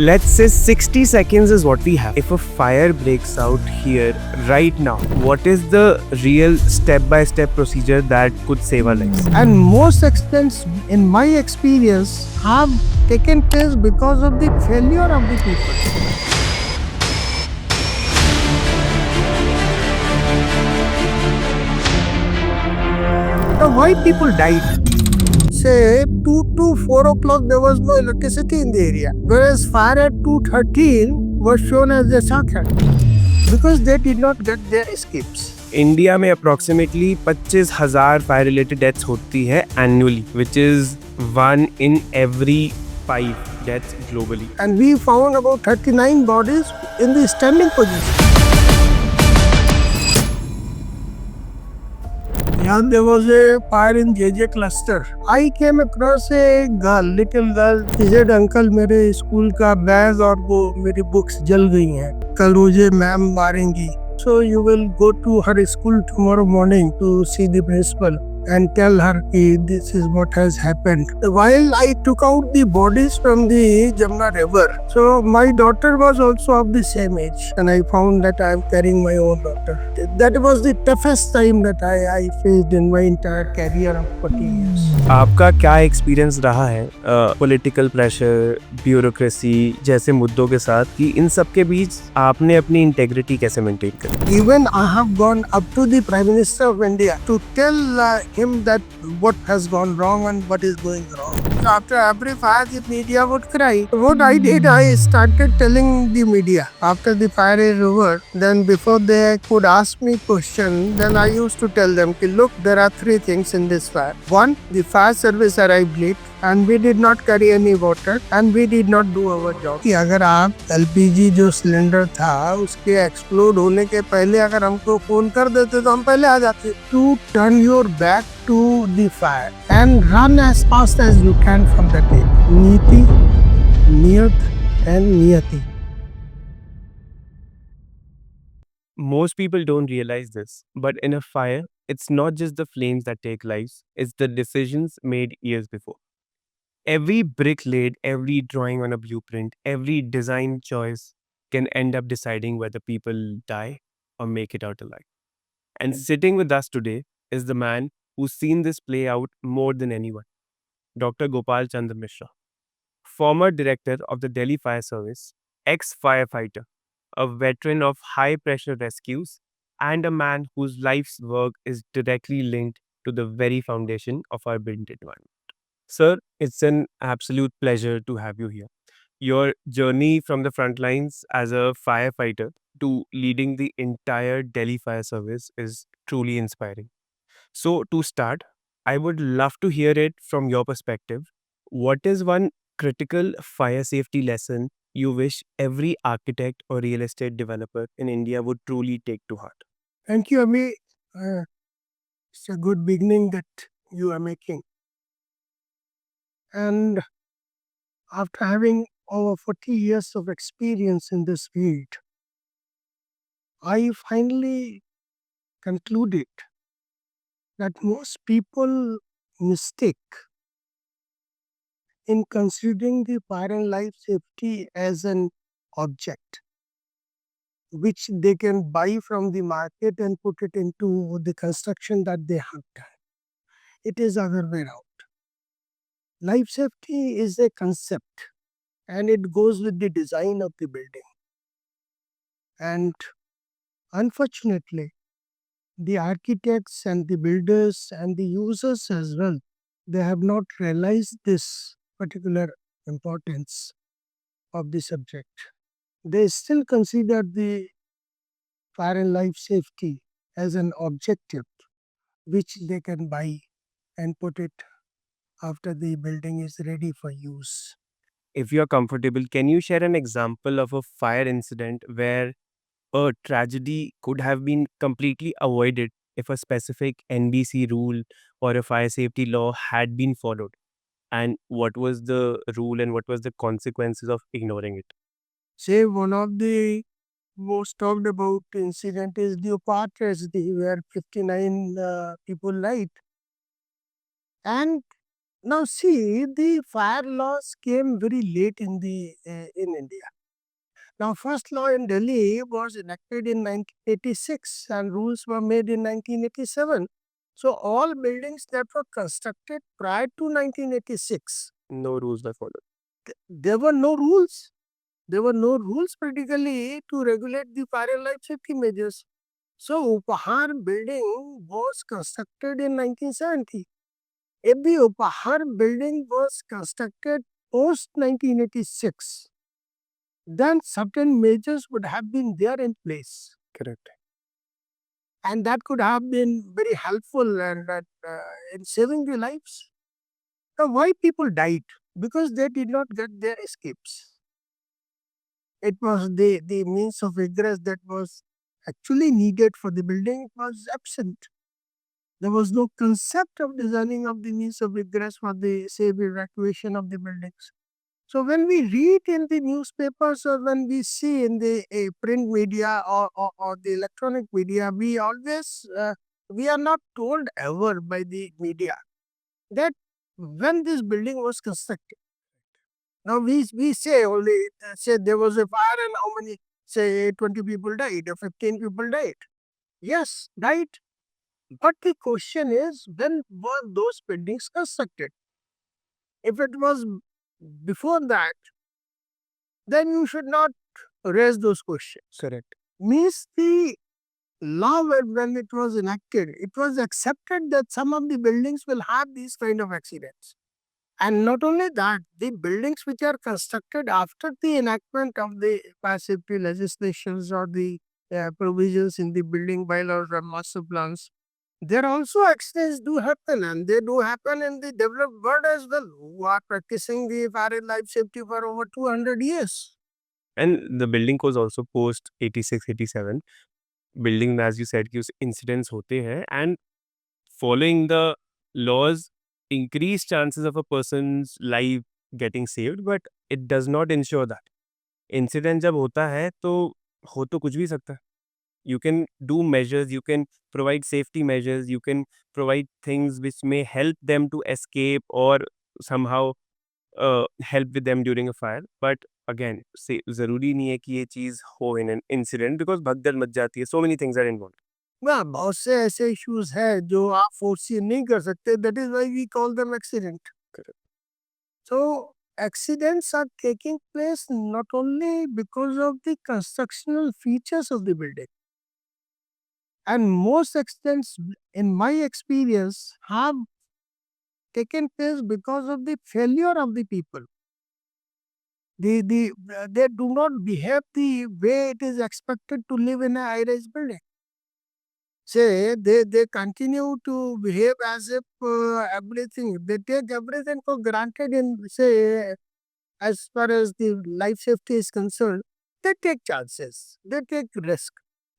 Let's say 60 seconds is what we have. If a fire breaks out here right now, what is the real step-by-step procedure that could save our lives? And most accidents, in my experience, have taken place because of the failure of the people. Now, why people died? Say 2 to 4 o'clock there was no electricity in the area, whereas fire at 2:13 was shown as a success because they did not get their escapes. India में approximately 25,000 fire related deaths होती है annually, which is 1 in every 5 deaths globally. And we found about 39 bodies in the standing position. And there was a fire in JJ cluster. I came across a girl, little girl. She said, "Uncle, मेरे school का bag और वो मेरी books जल गई हैं। कल मुझे ma'am मारेंगी. So you will go to her school tomorrow morning to see the principal and tell her this is what has happened." While I took out the bodies from the Jamna river, so my daughter was also of the same age, and I found that I am carrying my own daughter. That was the toughest time that I faced in my entire career of 40 years. आपका क्या experience रहा है political pressure, bureaucracy जैसे मुद्दों के साथ, कि इन सब के बीच आपने अपनी इंटेग्रिटी कैसे मेंटेन करी? Even I have gone up to the Prime Minister of India to tell him that what has gone wrong and what is going wrong. So after every fire, the media would cry. What I did, I started telling the media after the fire is over. Then before they could ask me question, then I used to tell them, look, there are 3 things in this fire. One, the fire service arrived late and we did not carry any water and we did not do our job. कि अगर आप LPG जो cylinder था उसके explode होने के पहले अगर हमको फोन कर देते तो हम पहले आ जाते. To turn your back to the fire and run as fast as you can from the tape. नीति, नियत and नियति. Most people don't realize this, but in a fire, it's not just the flames that take lives, it's the decisions made years before. Every brick laid, every drawing on a blueprint, every design choice can end up deciding whether people die or make it out alive. And sitting with us today is the man who's seen this play out more than anyone, Dr. Gopal Chandra Mishra, former director of the Delhi Fire Service, ex firefighter, a veteran of high pressure rescues, and a man whose life's work is directly linked to the very foundation of our built environment. Sir, it's an absolute pleasure to have you here. Your journey from the front lines as a firefighter to leading the entire Delhi Fire Service is truly inspiring. So, to start, I would love to hear it from your perspective. What is one critical fire safety lesson you wish every architect or real estate developer in India would truly take to heart? Thank you, Ami. It's a good beginning that you are making. And after having over 40 years of experience in this field, I finally concluded that most people mistake in considering the fire and life safety as an object which they can buy from the market and put it into the construction that they have done. It is other way around. Life safety is a concept and it goes with the design of the building. And unfortunately, the architects and the builders and the users as well, they have not realized this particular importance of the subject. They still consider the fire and life safety as an objective which they can buy and put it after the building is ready for use. If you're comfortable, can you share an example of a fire incident where a tragedy could have been completely avoided if a specific NBC rule or a fire safety law had been followed? And what was the rule and what was the consequences of ignoring it? Say one of the most talked about incident is the Opar tragedy where 59 people died. And Now see, the fire laws came very late in India. Now, first law in Delhi was enacted in 1986 and rules were made in 1987. So all buildings that were constructed prior to 1986, No rules were followed. there were no rules. There were no rules practically to regulate the fire and life safety measures. So Upahar building was constructed in 1970. If the Upahar building was constructed post 1986, then certain measures would have been there in place. Correct. And that could have been very helpful and in saving the lives. Now, why people died? Because they did not get their escapes. It was the means of egress that was actually needed for the building was absent. There was no concept of designing of the means of egress for the safe evacuation of the buildings. So when we read in the newspapers or when we see in the print media or the electronic media, we always we are not told ever by the media that when this building was constructed. Now we say only say there was a fire and how many say 20 people died or 15 people died. Yes, died. But the question is when were those buildings constructed? If it was before that, then you should not raise those questions. Correct. Means the law when it was enacted, it was accepted that some of the buildings will have these kind of accidents. And not only that, the buildings which are constructed after the enactment of the fire safety legislations or the provisions in the building bylaws or master plans, there also accidents do happen and they do happen in the developed world as well, who are practicing the fire and life safety for over 200 years. And the building was also post 86, 87. Building, as you said, कि उस incidents होते हैं and following the laws increase chances of a person's life getting saved, but it does not ensure that. Incident जब होता है तो हो तो कुछ भी सकता है. You can do measures, you can provide safety measures, you can provide things which may help them to escape or somehow help with them during a fire. But again, से ज़रूरी नहीं है कि ये चीज़ हो in an incident because भगदड़ much जाती है. So many things are involved. वह बहुत से ऐसे इश्यूज हैं जो आप फोर्सी नहीं कर सकते, that is why we call them accident. Correct. So accidents are taking place not only because of the constructional features of the building, and most accidents in my experience have taken place because of the failure of the people. They do not behave the way it is expected to live in a high-rise building. Say they continue to behave as if everything, they take everything for granted in, say, as far as the life safety is concerned. They take chances, they take risk,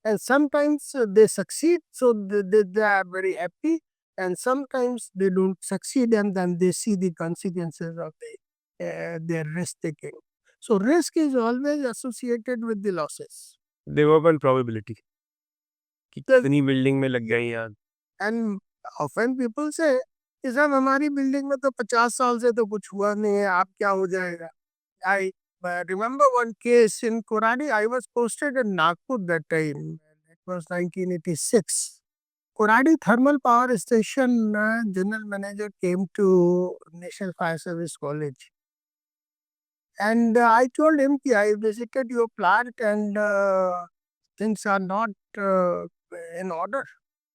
and sometimes they succeed, so they are very happy, and sometimes they don't succeed and then they see the consequences of their risk taking. So risk is always associated with the losses. There were one probability कि Because कितनी building में लग गई आग. and often people say कि साहब हमारी building में तो 50 साल से तो कुछ हुआ नहीं है, आप क्या हो जाएगा. I remember one case in Koradi. I was posted in Nagpur that time. It was 1986. Koradi Thermal Power Station general manager came to National Fire Service College. And I told him that I visited your plant and things are not in order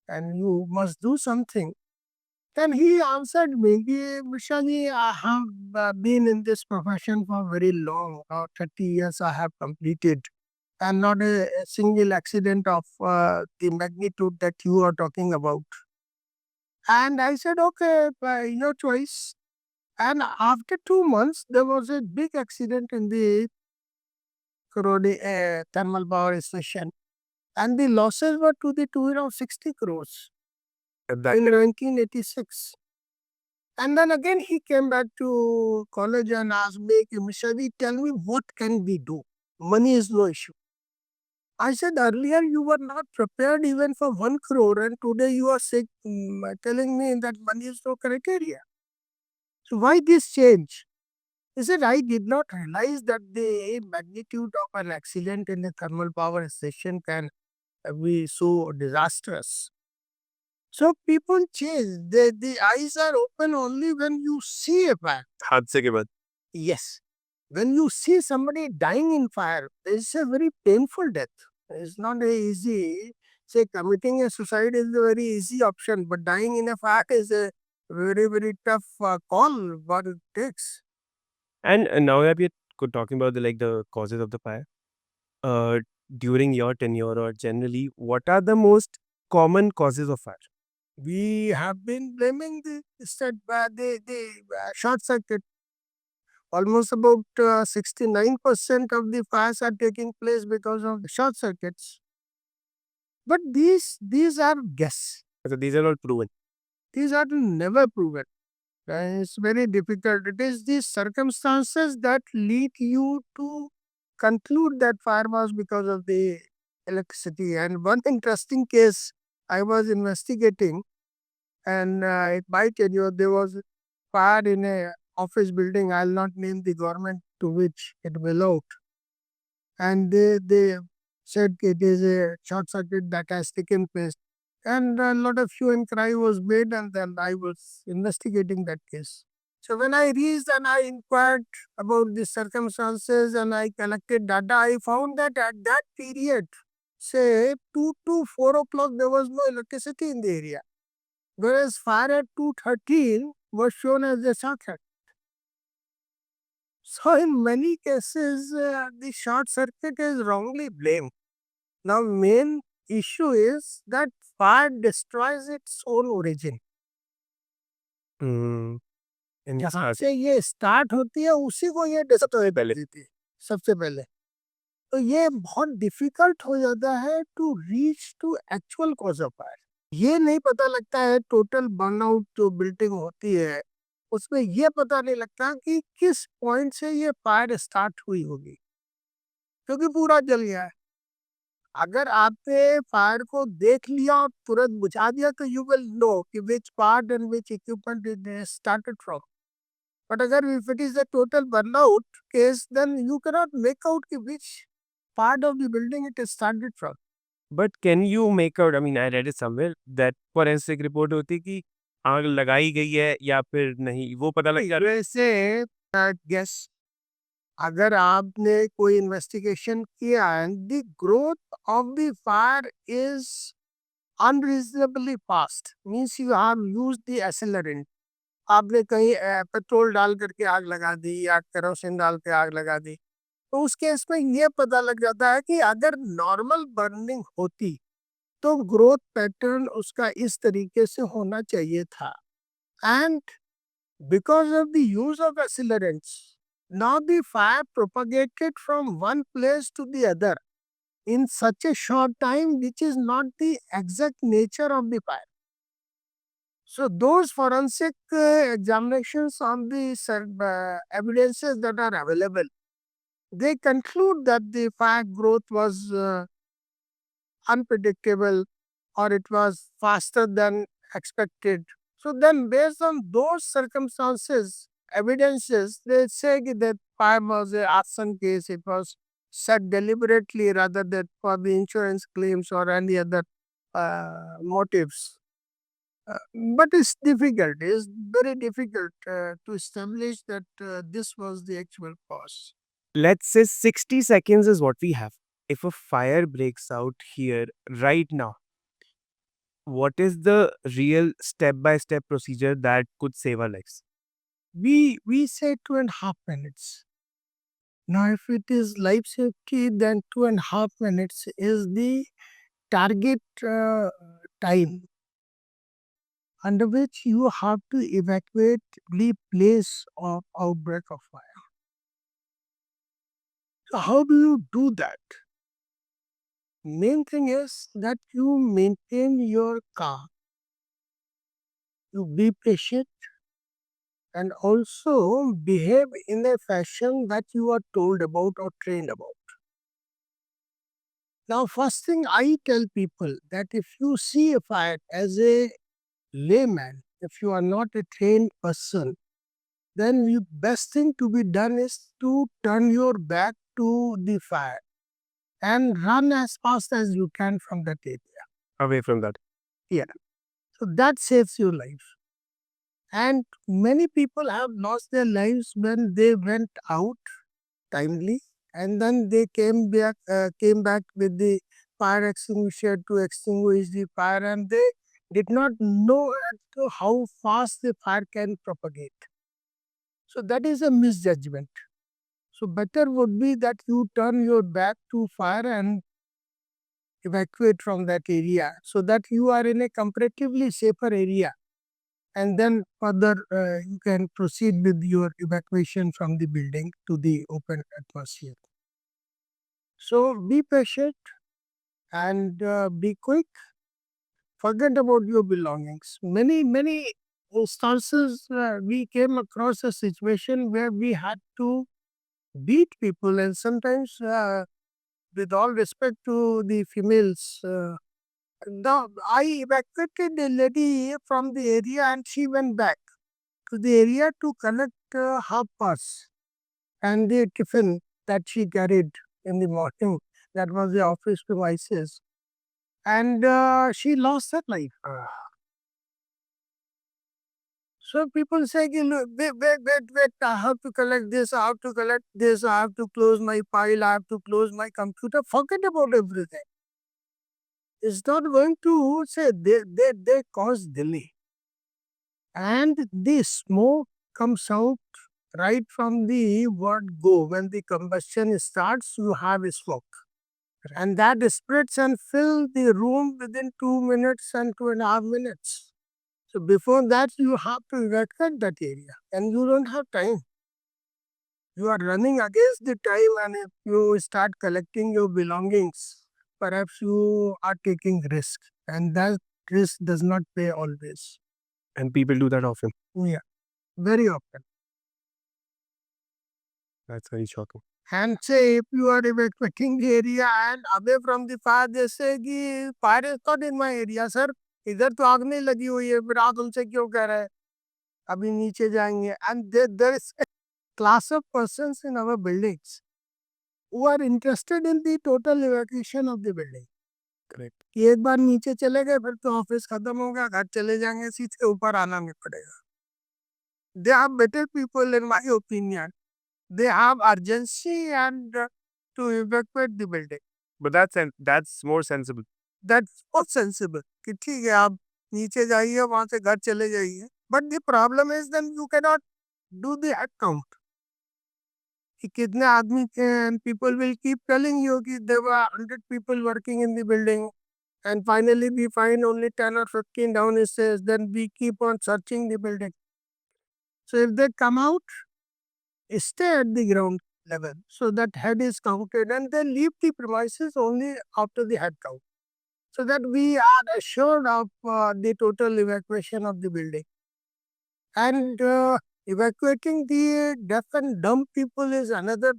and you must do something. Then he answered me, कि, "Mishra ji, I have been in this profession for very long. Now 30 years I have completed and not a single accident of the magnitude that you are talking about." And I said, okay, your choice. And after 2 months, there was a big accident in the Korodi thermal power station. And the losses were to the tune of 60 crores That in 1986. And then again he came back to college and asked me, Mishadi, tell me what can we do? Money is no issue. I said earlier you were not prepared even for 1 crore and today you are telling me that money is no criteria. So why this change? Is it I did not realize that the magnitude of an accident in a thermal power station can be so disastrous. So people change. The eyes are open only when you see a fire. हादसे के बाद. Yes. When you see somebody dying in fire, it's a very painful death. It's not a easy. Say committing a suicide is a very easy option, but dying in a fire is a very very tough call. What it takes. And now that we're talking about the causes of the fire, uh, during your tenure or generally, what are the most common causes of fire? We have been blaming the short circuit. Almost about 69% of the fires are taking place because of short circuits. But these are guess. So these are all proven. These are never proven. It's very difficult. It is these circumstances that lead you to conclude that fire was because of the electricity. And one interesting case I was investigating, and in my tenure, there was fire in a office building. I'll not name the government to which it belonged. And they said it is a short circuit that has taken place. And a lot of hue and cry was made, and then I was investigating that case. So when I reached and I inquired about the circumstances and I collected data, I found that at that period, say 2 to 4 o'clock, there was no electricity in the area. Whereas fire at 2:13 was shown as a short. So in many cases, the short circuit is wrongly blamed. Now, main issue is that fire destroys its own origin. Hmm. In जहाँ start. से ये start होती है उसी को ये destroy कर देती है सबसे पहले. तो ये बहुत डिफिकल्ट हो जाता है to reach to actual cause of fire. ये नहीं पता लगता है टोटल बर्नआउट जो बिल्डिंग होती है उसमें ये पता नहीं लगता कि किस पॉइंट से ये फायर स्टार्ट हुई होगी क्योंकि पूरा जल गया है. अगर आपने फायर को देख लिया और तुरंत बुझा दिया तो यू विल नो कि which part and which equipment it started from. But अगर if it is a total burnout case then you can not make out कि which part of the building it started from. But can you make out? I mean, I read it somewhere that forensic report होती है कि आग लगाई गई है या फिर नहीं, वो पता लग जाता है. वैसे गेस अगर आपने कोई इन्वेस्टिगेशन किया and the growth of the fire is unreasonably fast means you have used the accelerant. आपने कहीं पेट्रोल डाल करके आग लगा दी या केरोसिन डाल के आग लगा दी तो उस केस में ये पता लग जाता है कि अगर नॉर्मल बर्निंग होती तो ग्रोथ पैटर्न उसका इस तरीके से होना चाहिए था. And because of the use of accelerants now the fire propagated from one place to the other in such a short time which is not the exact nature of the fire. So those forensic examinations on the evidences that are available, they conclude that the fire growth was unpredictable or it was faster than expected. So then based on those circumstances, evidences, they say that fire was a arson case, it was set deliberately rather than for the insurance claims or any other motives. But it's difficult, it's very difficult to establish that this was the actual cause. Let's say 60 seconds is what we have. If a fire breaks out here right now, what is the real step-by-step procedure that could save our lives? We say 2.5 minutes. Now, if it is life safety, then 2.5 minutes is the target time under which you have to evacuate the place of outbreak of fire. So, how do you do that? Main thing is that you maintain your calm, you be patient, and also behave in a fashion that you are told about or trained about. Now, first thing I tell people that if you see a fire as a layman, if you are not a trained person, then the best thing to be done is to turn your back to the fire and run as fast as you can from that area. Away from that. So that saves your life. And many people have lost their lives when they went out timely and then they came back with the fire extinguisher to extinguish the fire, and they did not know as to how fast the fire can propagate. So that is a misjudgment. So better would be that you turn your back to fire and evacuate from that area so that you are in a comparatively safer area, and then further you can proceed with your evacuation from the building to the open atmosphere. So be patient and be quick. Forget about your belongings. Many instances we came across a situation where we had to beat people, and sometimes with all respect to the females, I evacuated a lady from the area and she went back to the area to collect her purse and the tiffin that she carried in the morning. That was the office premises. And she lost her life. So people say, wait, I have to collect this, I have to collect this, I have to close my file, I have to close my computer. Forget about everything. It's not going to say they cause delay. And the smoke comes out right from the word go. When the combustion starts, you have a smoke. And that spreads and fills the room within 2 minutes and 2.5 minutes. So before that, you have to evacuate that area, and you don't have time. You are running against the time, and if you start collecting your belongings, perhaps you are taking risk, and that risk does not pay always. And people do that often. Yeah, very often. That's very shocking. And say if you are evacuating the area and away from the fire, they say कि fire is not in my area, sir. इधर तो आग नहीं लगी हुई है, फिर आप उनसे क्यों कह रहे हैं अभी नीचे जाएंगे. And there is a class of persons in our buildings who are interested in the total evacuation of the building. Correct. कि एक बार नीचे चले गए फिर तो ऑफिस खत्म हो गया, घर चले जाएंगे, सीधे ऊपर आना नहीं पड़ेगा. They are better people in my opinion. They have urgency and to evacuate the building. But that's more sensible. That's more sensible. कि ठीक है आप नीचे जाइए वहां से घर चले जाइए. But the problem is then you cannot do the head count. कि कितने आदमी थे, and people will keep telling you कि there were 100 people working in the building, and finally we find only 10 or 15 downstairs. Then we keep on searching the building. So if they come out, stay at the ground level so that head is counted, and then leave the premises only after the head count, so that we are assured of the total evacuation of the building. And evacuating the deaf and dumb people is another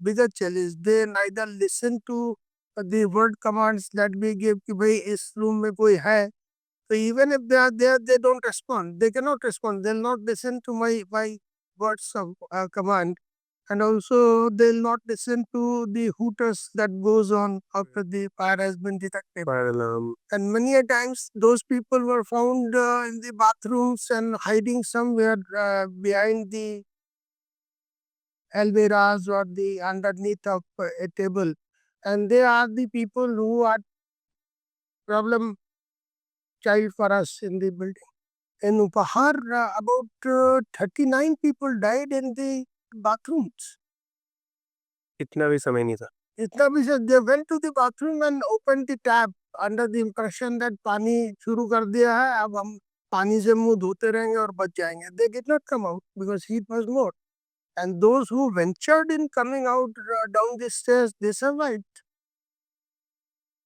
bigger challenge. They neither listen to the word commands that we give कि भाई इस room में कोई है. So even if they are there, they don't respond. They cannot respond. They'll not listen to my words of command. And also they'll not listen to the hooters that goes on after the fire has been detected. Fire alarm. And many a times those people were found in the bathrooms and hiding somewhere behind the almirahs or the underneath of a table. And they are the people who are problem child for us in the building. In Upahar, about 39 people died in the bathrooms. इतना भी समय नहीं था. इतना भी sir, they went to the bathroom and opened the tap under the impression that पानी शुरू कर दिया है, अब हम पानी से मुंह धोते रहेंगे और बच जाएंगे. They did not come out because heat was more. And those who ventured in coming out down the stairs, they survived.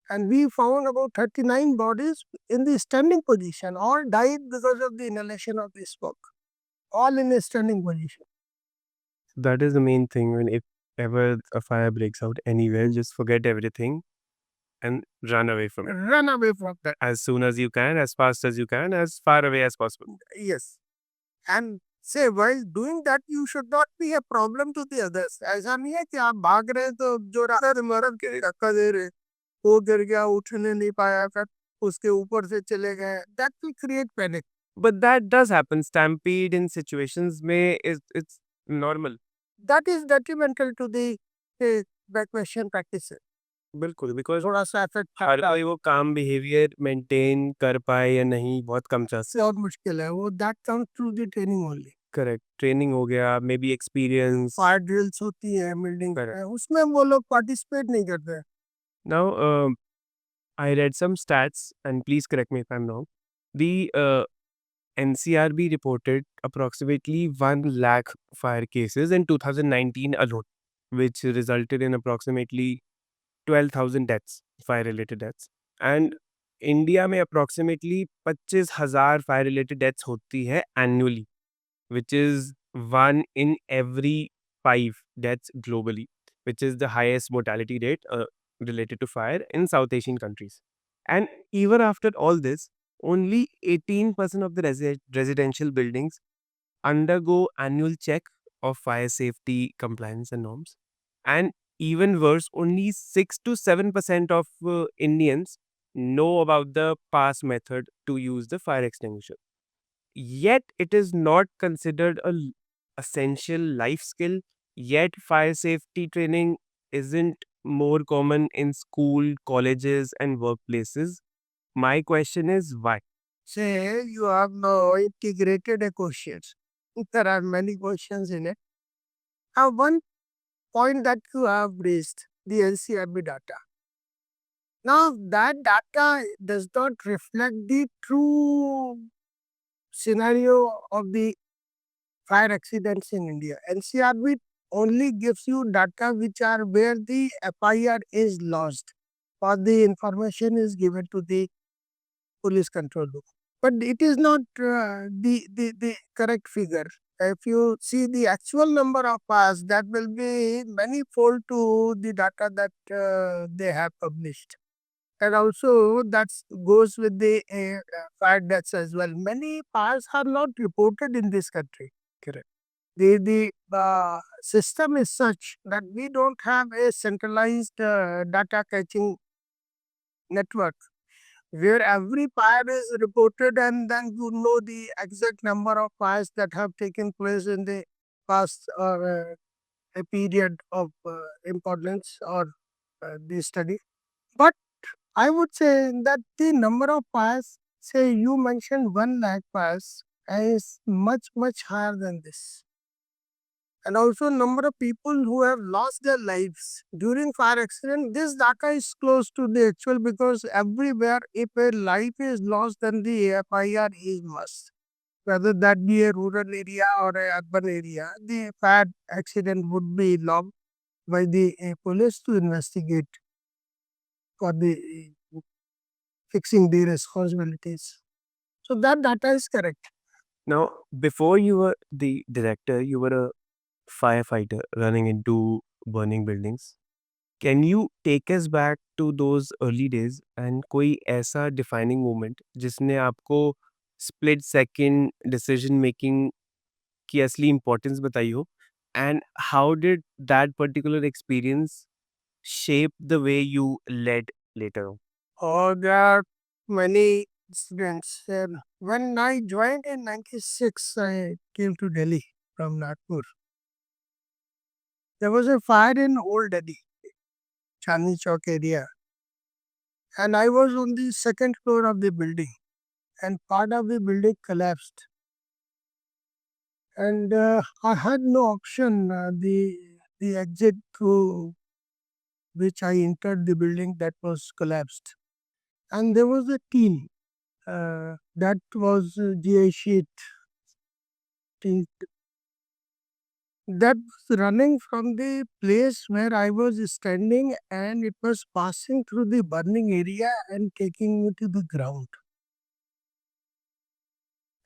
And we found about 39 bodies in the standing position. All died because of the inhalation of the smoke. All in a standing position. That is the main thing. When if ever a fire breaks out anywhere, just forget everything and run away from it. Run away from that. As soon as you can, as fast as you can, as far away as possible. Yes. And Say while doing that you should not be a problem to the others. ऐसा नहीं है कि आप भाग रहे हैं तो जो रास्ते में मरद के धक्का दे रहे, वो गिर गया, उठने नहीं पाया, फिर उसके ऊपर से चले गए. That will create panic. But that does happen. Stampede in situations may is it's normal. That is detrimental to the evacuation practices. बिल्कुल, बिकॉज़ थोड़ा सा इफेक्ट हर कोई वो काम बिहेवियर मेंटेन कर पाए या नहीं, बहुत कम चांस. से और मुश्किल है वो. That comes through the training only. Correct. Training हो गया, may be experience. Fire drills होती है बिल्डिंग Correct. में, उसमें वो लोग पार्टिसिपेट नहीं करते. Now, I read some stats, and please correct me if I'm wrong. The NCRB reported approximately 1 lakh fire cases in 2019 alone, which resulted in approximately 12,000 deaths, fire-related deaths. And India में approximately 25,000 fire-related deaths होती है annually, which is 1 in every 5 deaths globally, which is the highest mortality rate related to fire in South Asian countries. And even after all this, only 18% of the residential buildings undergo annual check of fire safety compliance and norms. And even worse, only 6 to 7% of Indians know about the pass method to use the fire extinguisher. Yet it is not considered a essential life skill. Yet fire safety training isn't more common in school, colleges, and workplaces. My question is why? Say you have now integrated a questions. There are many questions in it. One point that you have raised, the NCRB data. Now that data does not reflect the true scenario of the fire accidents in India. NCRB only gives you data which are where the FIR is lost or the information is given to the police control room. But it is not the correct figure. If you see the actual number of fires, that will be manifold to the data that they have published. And also that goes with the fire deaths as well. Many fires are not reported in this country. Correct. The system is such that we don't have a centralized data catching network where every fire is reported and then you know the exact number of fires that have taken place in the past or a period of importance or the study. But I would say that the number of fires, say you mentioned 1 lakh fires, is much, much higher than this. And also number of people who have lost their lives during fire accident. This data is close to the actual because everywhere if a life is lost then the FIR is must. Whether that be a rural area or a urban area, the fire accident would be logged by the police to investigate for the fixing the responsibilities. So that data is correct. Now, before you were the director, you were a firefighter running into burning buildings. Can you take us back to those early days and कोई ऐसा defining moment जिसने आपको split second decision making की असली importance बताई हो? And how did that particular experience shape the way you led later on? Or there are many students. And when I joined in 96, I came to Delhi from Nagpur. There was a fire in Old Delhi, Chandni Chowk area. And I was on the second floor of the building. And part of the building collapsed. And I had no option. The exit through which I entered the building that was collapsed. And there was a team that was GI sheet team that was running from the place where I was standing and it was passing through the burning area and taking me to the ground.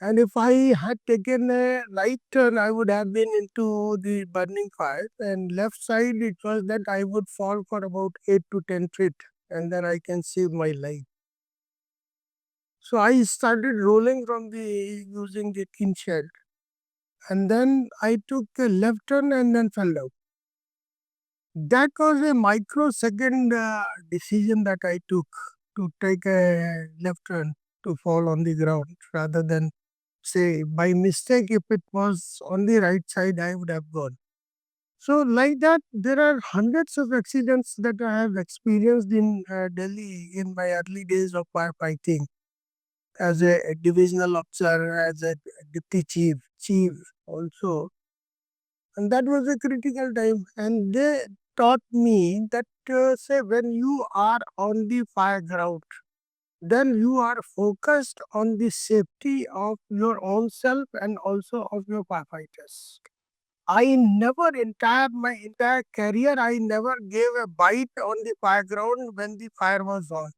And if I had taken a right turn, I would have been into the burning fire. And left side, it was that I would fall for about 8 to 10 feet and then I can save my life. So I started rolling from the using the tin shed. and then I took a left turn and then fell down. That was a microsecond decision that I took to take a left turn to fall on the ground rather than say by mistake if it was on the right side I would have gone. So like that there are hundreds of accidents that I have experienced in Delhi in my early days of firefighting as a divisional officer, as a deputy chief also. And that was a critical time. And they taught me that, say, when you are on the fire ground, then you are focused on the safety of your own self and also of your firefighters. I never, my entire career, I never gave a bite on the fire ground when the fire was on.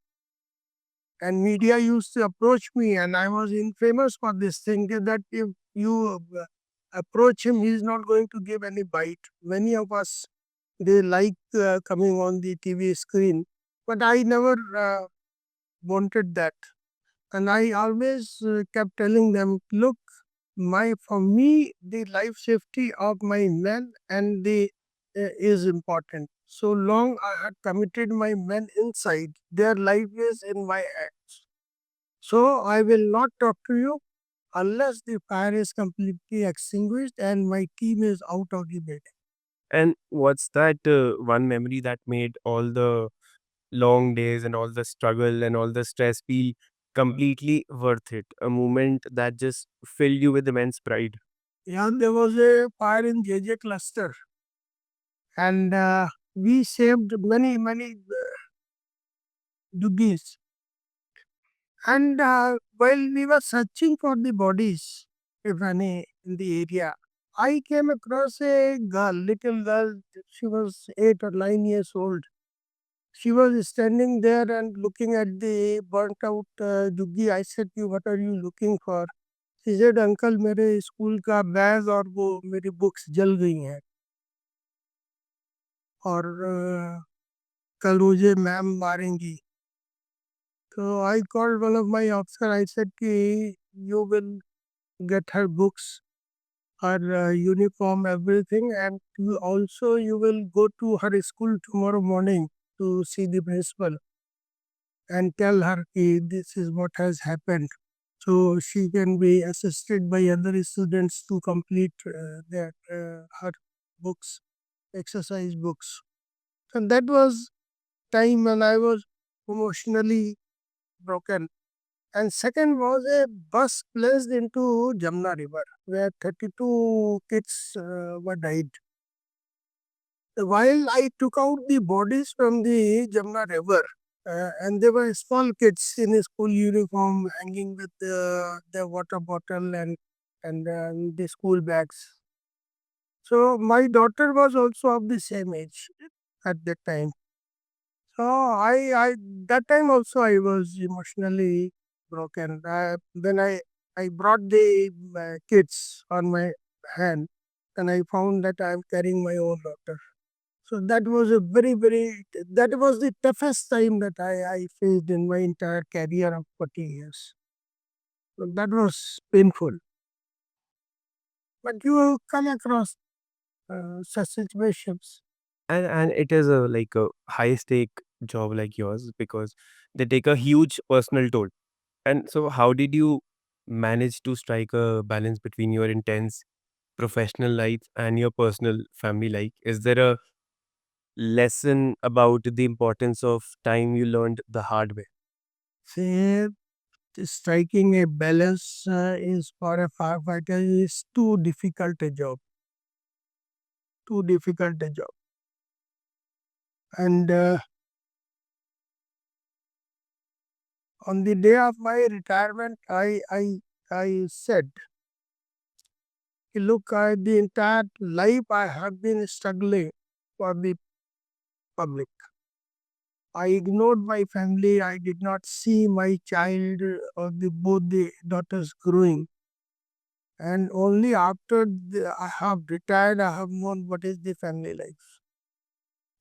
And media used to approach me, and I was infamous for this thing that if you approach him, he's not going to give any bite. Many of us they like coming on the TV screen, but I never wanted that, and I always kept telling them, look, my for me the life safety of my men and the is important. So long I had committed my men inside, their life is in my hands. So I will not talk to you unless the fire is completely extinguished and my team is out of the building. And what's that one memory that made all the long days and all the struggle and all the stress feel completely worth it? A moment that just filled you with immense pride. Yeah, there was a fire in JJ cluster, and we saved many duggies. And while we were searching for the bodies, if any, in the area, I came across a girl, little girl. She was 8 or 9 years old. She was standing there and looking at the burnt out duggy. I said, "You, what are you looking for?" She said, "uncle मेरे school का bag और वो मेरी books जल गई हैं और कल मुझे ma'am मारेंगी." So I called one of my officer. I said, "Ki, you will get her books, her uniform, everything, and you will go to her school tomorrow morning to see the principal and tell her ki, this is what has happened." So she can be assisted by other students to complete their her books, exercise books. And that was time when I was emotionally broken. And second was a bus placed into Jamna River where 32 kids were died. While I took out the bodies from the Jamna River, and there were small kids in a school uniform hanging with their water bottle and the school bags. So my daughter was also of the same age at that time. So I that time also I was emotionally broken. When I brought the kids on my hand, and I found that I am carrying my own daughter. So that was a that was the toughest time that I faced in my entire career of 40 years. So that was painful. But you come across such situations. And it is a like a high stake job like yours because they take a huge personal toll. And so how did you manage to strike a balance between your intense professional life and your personal family life? Is there a lesson about the importance of time you learned the hard way? Say, striking a balance is for a firefighter is too difficult a job. Too difficult a job. And on the day of my retirement, I said, look, the entire life I have been struggling for the public. I ignored my family. I did not see my child or both the daughters growing. And only after I have retired, I have known what is the family life.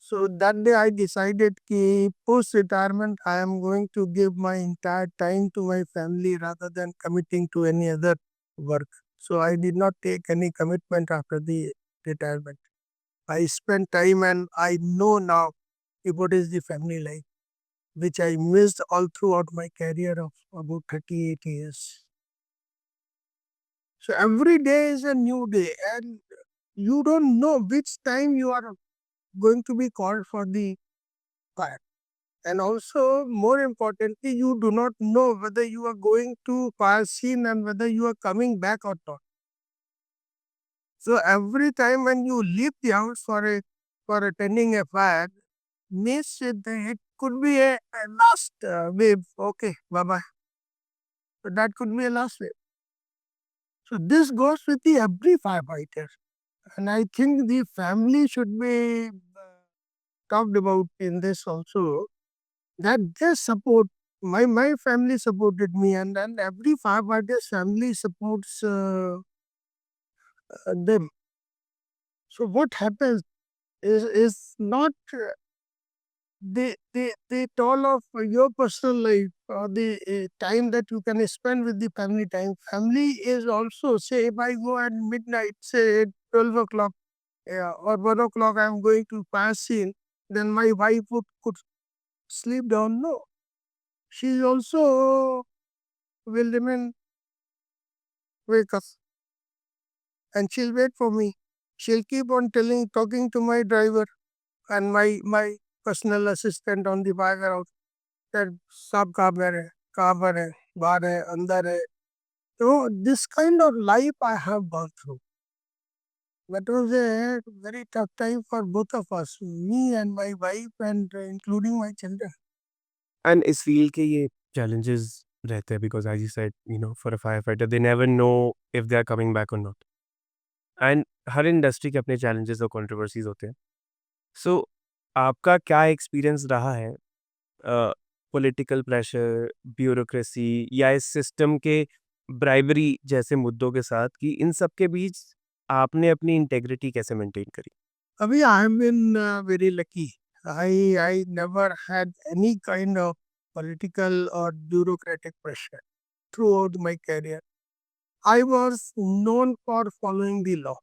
So that day I decided कि post retirement I am going to give my entire time to my family rather than committing to any other work. So I did not take any commitment after the retirement. I spent time and I know now what is the family life, which I missed all throughout my career of about 38 years. So every day is a new day, and you don't know which time you are going to be called for the fire. And also, more importantly, you do not know whether you are going to fire scene and whether you are coming back or not. So every time when you leave the house for attending a fire, means it could be a last wave. Okay, bye bye. So that could be a last wave. So this goes with the every firefighter, and I think the family should be talked about in this also. That they support my family supported me, and then every firefighter's family supports them. So what happens is not they toll of your personal life or the time that you can spend with the family time. Family is also, say, if I go at midnight, say at 12 o'clock, or 1 o'clock, I'm going to pass in, then my wife could sleep down. No, she also will remain wake up, and she'll wait for me. She'll keep on talking to my driver and my personal assistant on the background that सब कहाँ पर है, बाहर है, अंदर है. So this kind of life I have gone through. That was a very tough time for both of us, me and my wife, and including my children. And इस field के ये challenges रहते हैं because as you said, for a firefighter, they never know if they are coming back or not. And her industry के अपने challenges और controversies होते हैं. So आपका क्या एक्सपीरियंस रहा है पॉलिटिकल प्रेशर, ब्यूरोक्रेसी या इस सिस्टम के ब्राइबरी जैसे मुद्दों के साथ कि इन सब के बीच आपने अपनी इंटेग्रिटी कैसे मेंटेन करी? Abhi, I have been very lucky. I never had any kind of political or bureaucratic pressure throughout my career. I was known for following the law.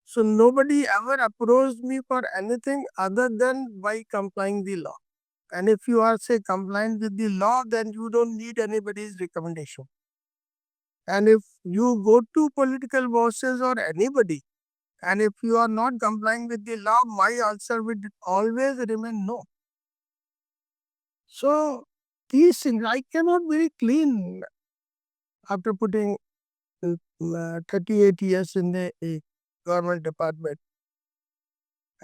So nobody ever approached me for anything other than by complying the law. And if you are, say, compliant with the law, then you don't need anybody's recommendation. And if you go to political bosses or anybody, and if you are not complying with the law, my answer would always remain no. So these things, I cannot be clean after putting 38 years in the government department.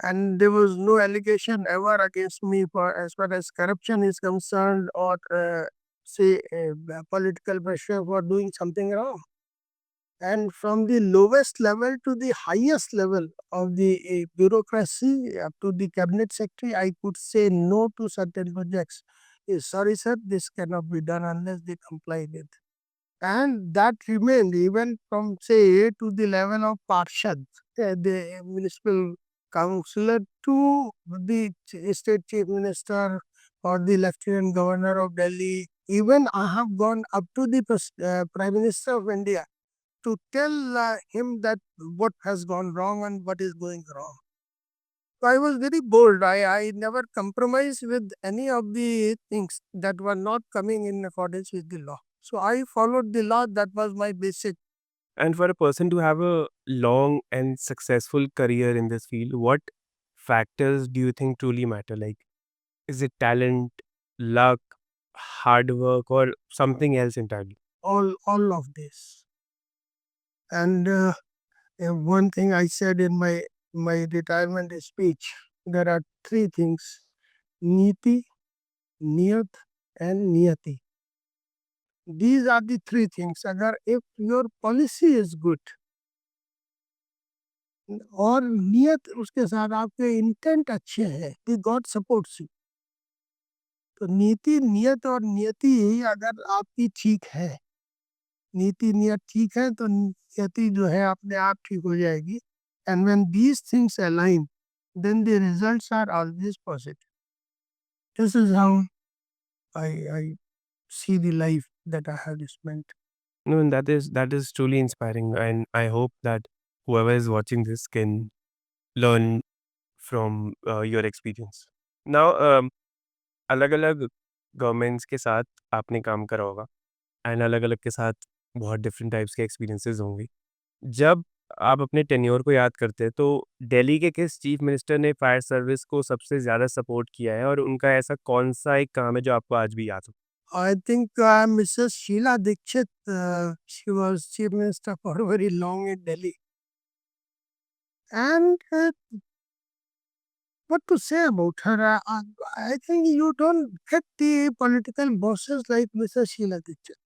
And there was no allegation ever against me for as far as corruption is concerned, or say political pressure for doing something wrong. And from the lowest level to the highest level of the bureaucracy up to the cabinet secretary, I could say no to certain projects. Sorry, sir, this cannot be done unless they comply with. And that remained even from, say, to the level of Parshad, the municipal councillor, to the state chief minister or the lieutenant governor of Delhi. Even I have gone up to the prime minister of India to tell him that what has gone wrong and what is going wrong. So I was very bold. I never compromised with any of the things that were not coming in accordance with the law. So I followed the law. That was my basic. And for a person to have a long and successful career in this field, what factors do you think truly matter? Like, is it talent, luck, hard work, or something else entirely? All of this. And one thing I said in my retirement speech, there are three things: niti, niyat, and niyati. These are the three things. अगर if your policy is good और नियत उसके साथ आपके intent अच्छे हैं, the God supports you. तो नीति, नियत और नियति अगर आपकी ठीक है, नीति नियत ठीक है, तो नियति जो है अपने आप ठीक हो जाएगी. And when these things align, then the results are always positive. This is how I see the life that I have spent. No, and that is truly inspiring, and I hope that whoever is watching this can learn from your experience. Now, अलग-अलग governments के साथ आपने काम करा होगा and अलग-अलग के साथ बहुत डिफरेंट टाइप्स के एक्सपीरियंसेस होंगे। जब आप अपने टेन्योर को याद करते हैं, तो दिल्ली के किस चीफ मिनिस्टर ने फायर सर्विस को सबसे ज़्यादा सपोर्ट किया है और उनका ऐसा कौन-सा एक काम है जो आपको आज भी याद हो? I think Mrs. Sheila Dikshit, she was chief minister for very long in Delhi. And what to say about her? I think you don't get the political bosses like Mrs. Sheila Dikshit.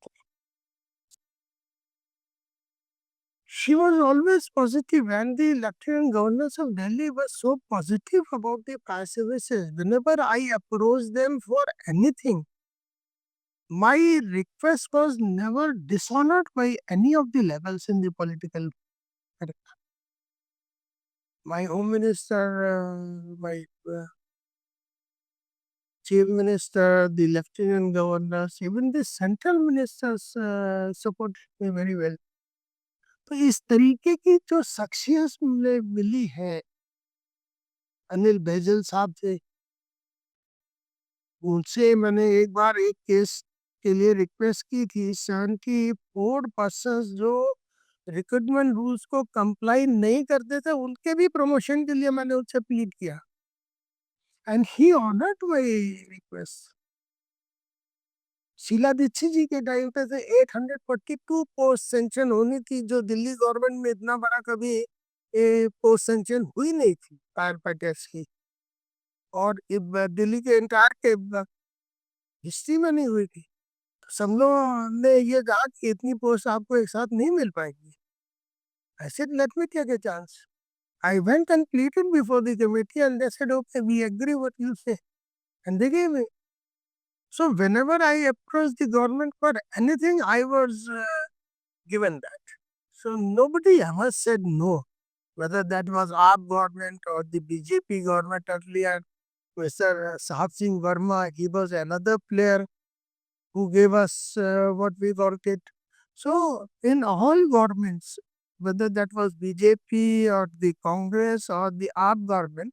She was always positive, and the lieutenant governors of Delhi were so positive about the fire services. Whenever I approached them for anything, my request was never dishonored by any of the levels in the political. My home minister, my chief minister, the lieutenant governors, even the central ministers supported me very well. तो इस तरीके की जो शख्सियत मुझे मिली है अनिल बैजल साहब से, उनसे मैंने एक बार एक केस के लिए रिक्वेस्ट की थी। 74 पर्सन्स जो रिक्रूटमेंट रूल्स को कंप्लाई नहीं करते थे, उनके भी प्रमोशन के लिए मैंने उनसे प्लीड किया, and he honoured my request. Sheila Dikshit ji के टाइम पे से 842 पोस्ट सेंक्शन होनी थी, जो दिल्ली गवर्नमेंट में इतना बड़ा कभी पोस्ट सेंक्शन हुई नहीं थी फायर फाइटर्स की, और दिल्ली के एंटायर के हिस्ट्री में नहीं हुई थी। तो सब लोगों ने ये कहा कि इतनी पोस्ट आपको एक साथ नहीं मिल पाएगी। I said, let me take a chance. I went and pleaded before the committee, and they said, okay, we agree what you say. And they gave me. So whenever I approached the government for anything, I was given that. So nobody ever said no, whether that was our government or the BJP government earlier. Mr. Sahab Singh Verma, he was another player who gave us what we wanted. So in all governments, whether that was BJP or the Congress or the AAP government,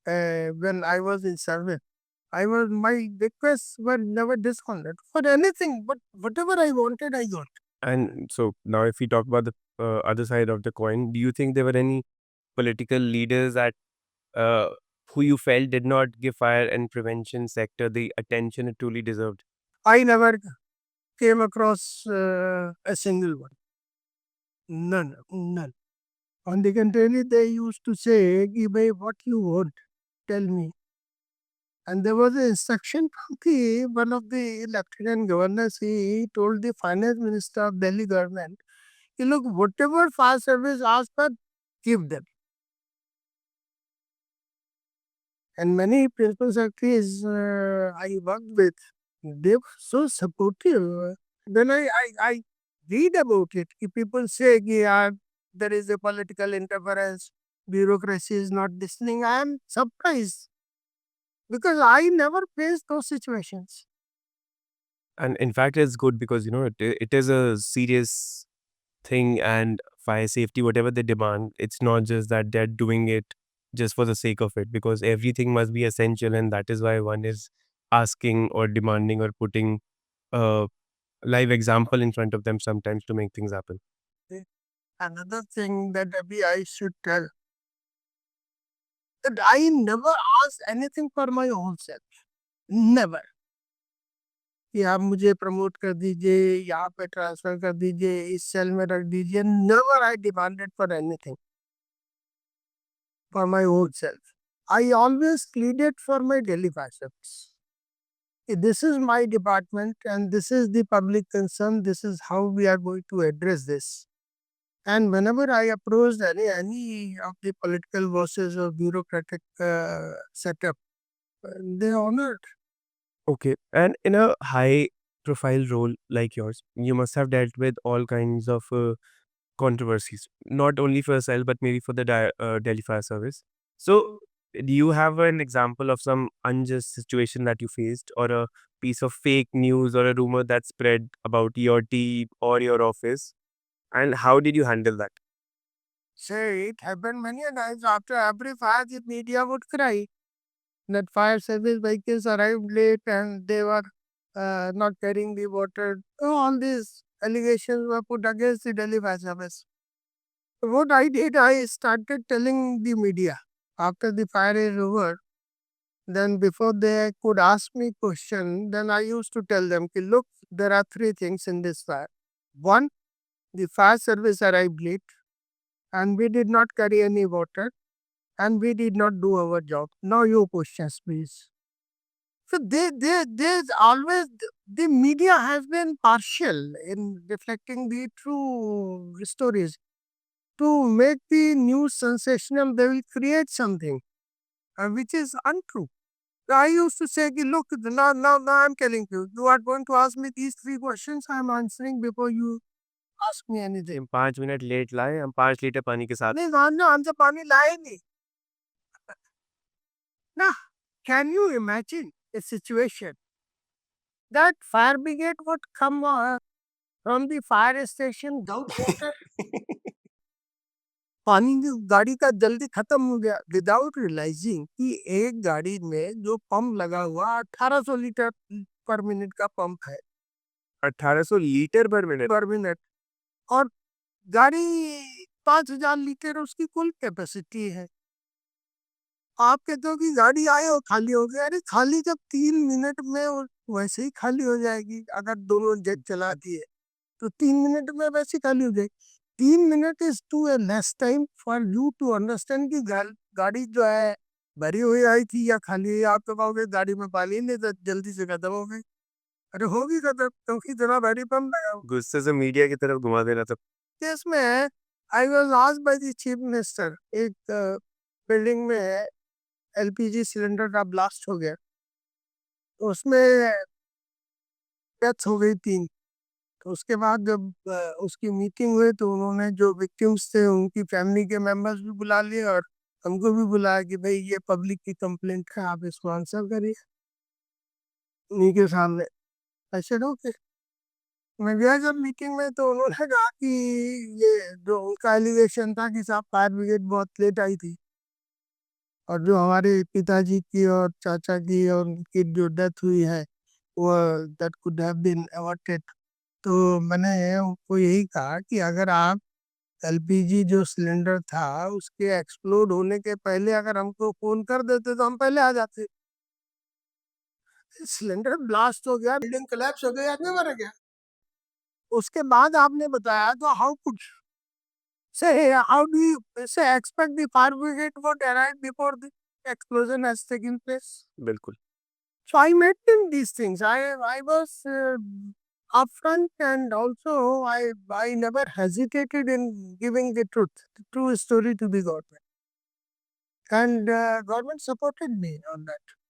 when I was in service, my requests were never dishonored for anything, but whatever I wanted, I got. And so now if we talk about the other side of the coin, do you think there were any political leaders that who you felt did not give fire and prevention sector the attention it truly deserved? I never came across a single one. None, none. On the contrary, they used to say, "Ki bhai, what you want, tell me." And there was an instruction from one of the lieutenant governors. He told the finance minister of Delhi government, "Ki look, whatever fire service asks for, give them." And many principal secretaries I worked with, they were so supportive. When I read about it, ki people say ki, there is a political interference, bureaucracy is not listening. I am surprised because I never faced those situations. And in fact, it's good because it is a serious thing, and fire safety, whatever they demand, it's not just that they're doing it just for the sake of it, because everything must be essential, and that is why one is asking or demanding or putting a live example in front of them sometimes to make things happen. Another thing that maybe I should tell, that I never asked anything for my own self. Never. कि आप मुझे promote कर दीजिए, यहाँ पे transfer कर दीजिए, इस सेल में रख दीजिए। Never I demanded for anything for my own self. I always pleaded for my daily biceps. This is my department and this is the public concern. This is how we are going to address this. And whenever I approached any of the political bosses or bureaucratic setup, they honored. Okay. And in a high profile role like yours, you must have dealt with all kinds of controversies, not only for yourself, but maybe for the Delhi Fire Service. So, Do you have an example of some unjust situation that you faced, or a piece of fake news or a rumor that spread about your team or your office? And how did you handle that? Say it happened many a times. After every fire, the media would cry that fire service vehicles arrived late and they were not carrying the water. So all these allegations were put against the Delhi Fire Service. What I did, I started telling the media after the fire is over. Then before they could ask me question, then I used to tell them, "Ki, look, there are three things in this fire. One, the fire service arrived late and we did not carry any water and we did not do our job. Now your questions, please." So there's always the media has been partial in reflecting the true stories. To make the news sensational, they will create something which is untrue. I used to say, "Ki, look, now I'm telling you, you are going to ask me these three questions. I'm answering before you ask me anything." हम 5 minute late लाए, हम 5 litre पानी के साथ। नहीं मानना हमसे पानी लाए नहीं. Now, can you imagine a situation that fire brigade would come from the fire station without water? पानी की गाड़ी का जल्दी खत्म हो गया विदाउट रियलाइजिंग कि एक गाड़ी में जो पंप लगा हुआ 1800 लीटर पर मिनट का पंप है 1800 लीटर पर मिनट। पर मिनट और गाड़ी 5000 लीटर उसकी कुल कैपेसिटी है. आप कहते हो कि गाड़ी आए और खाली हो गया. अरे खाली जब 3 मिनट में वैसे ही खाली हो जाएगी अगर दोनों जेट चला दिए तो 3 मिनट में वैसे ही खाली हो जाएगी. 3 minute is too a less time for you to understand कि गाड़ी जो है भरी हुई आई थी या खाली हुई. आप तो कहोगे गाड़ी में पानी नहीं तो जल्दी से खत्म हो गई. अरे होगी खत्म क्योंकि इतना भारी पंप लगा हुआ. गुस्से से मीडिया की तरफ घुमा देना था। केस में I was asked by the chief minister. एक बिल्डिंग में एलपीजी सिलेंडर का ब्लास्ट हो गया. उसमें डेथ हो गई 3. तो उसके बाद जब उसकी मीटिंग हुई तो उन्होंने जो विक्टिम्स थे उनकी फैमिली के मेंबर्स भी बुला लिए और हमको भी बुलाया कि भाई ये पब्लिक की कंप्लेंट है आप इसको आंसर करिए उन्हीं के सामने. ऐसे ओके. मैं गया जब मीटिंग में तो उन्होंने कहा कि ये जो उनका एलिगेशन था कि साहब फायर ब्रिगेड बहुत लेट आई थी और जो हमारे पिताजी की और चाचा की और उनकी जो डेथ हुई है वो that could have been avoided. तो मैंने उनको यही कहा कि अगर आप एलपीजी जो सिलेंडर था उसके एक्सप्लोड होने के पहले अगर हमको फोन कर देते तो हम पहले आ जाते. सिलेंडर ब्लास्ट हो गया बिल्डिंग कोलैप्स हो गया आदमी मर गया. उसके बाद आपने बताया तो how could say how do you say expect the fire brigade would arrive before the explosion has taken place? बिल्कुल। So I maintain these things. I was upfront and also I never hesitated in giving the true story to the government. And government supported me on that.